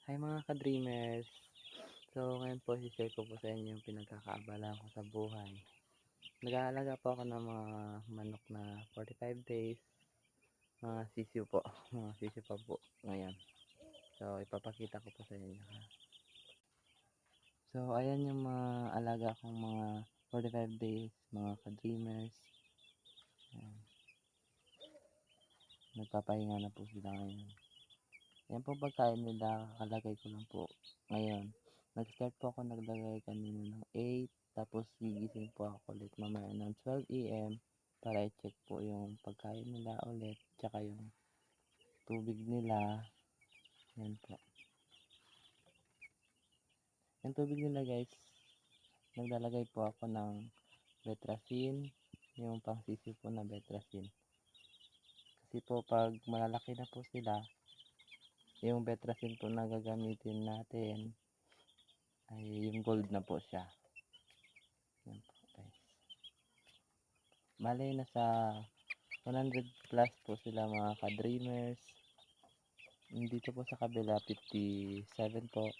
Hi mga ka-dreamers! So ngayon po i-share ko po sa inyo yung pinagkakaabalahan ko sa buhay. Nag-aalaga po ako ng mga manok na 45 days, mga sisiw po, mga sisiw pa po ngayon. So ipapakita ko po sa inyo ha. So ayan yung mga alaga kong mga 45 days, mga ka-dreamers. Ayan. Nagpapahinga na po sila ngayon. Yan po pagkain nila, kakalagay ko lang po ngayon. Nag-start po ako naglagay kanina ng 8, tapos gigising po ako ulit mamaya ng 12 AM para i-check po yung pagkain nila ulit, tsaka yung tubig nila. Yan po. Yung tubig nila guys, naglalagay po ako ng Betracin, yung pangsisi po na Betracin. Kasi po pag malalaki na po sila, yung Betracin po na gagamitin natin ay yung gold na po siya. Yan po guys. Bale nasa 100 plus po sila mga ka-dreamers. Dito po sa kabila 57 po.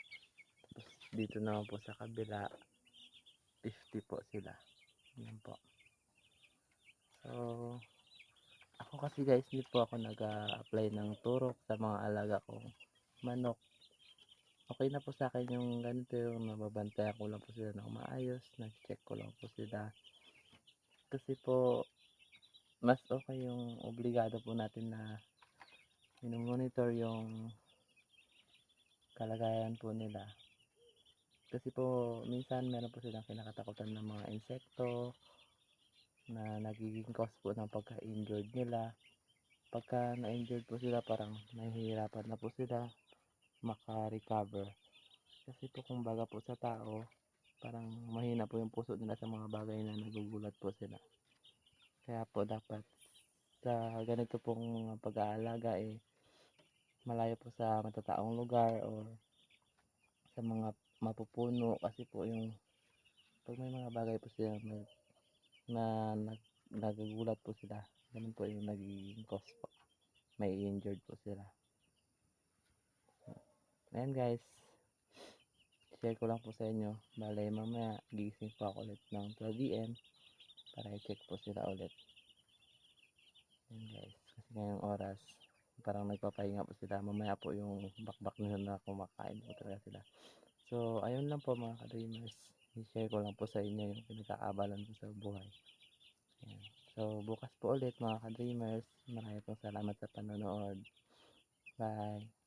Tapos dito naman po sa kabila 50 po sila. Yan po. So ako kasi guys, hindi po ako nag-apply ng turok sa mga alaga kong manok. Okay na po sa akin yung ganito, yung nababantayan ko lang po sila ng maayos, na-check ko lang po sila. Kasi po mas okay yung obligado po natin na monitor yung kalagayan po nila. Kasi po minsan meron po silang kinakatakutan ng mga insekto na nagiging cause po ng pagka-injured nila. Pagka na-injured po sila, parang nahihirapan na po sila maka-recover. Kasi po kumbaga po sa tao, parang mahina po yung puso nila sa mga bagay na nagugulat po sila. Kaya po dapat sa ganito pong pag-aalaga malayo po sa matataong lugar o sa mga mapupuno, kasi po yung pag may mga bagay po sila na nagugulat po sila, ganun po yung nagiging cause po, may injured po sila. Ayan guys, share ko lang po sa inyo. Bale mamaya gising po ako ulit ng 12 AM para i-check po sila ulit. Ayan guys, kasi ngayong oras parang nagpapahinga po sila. Mamaya po yung bakbak nila na kumakain po talaga sila. So ayun lang po mga ka-dreamers, i-share ko lang po sa inyo yung pinagkaabalan ko sa buhay. Ayan. So bukas po ulit mga ka-dreamers, maraming pong salamat sa panonood. Bye!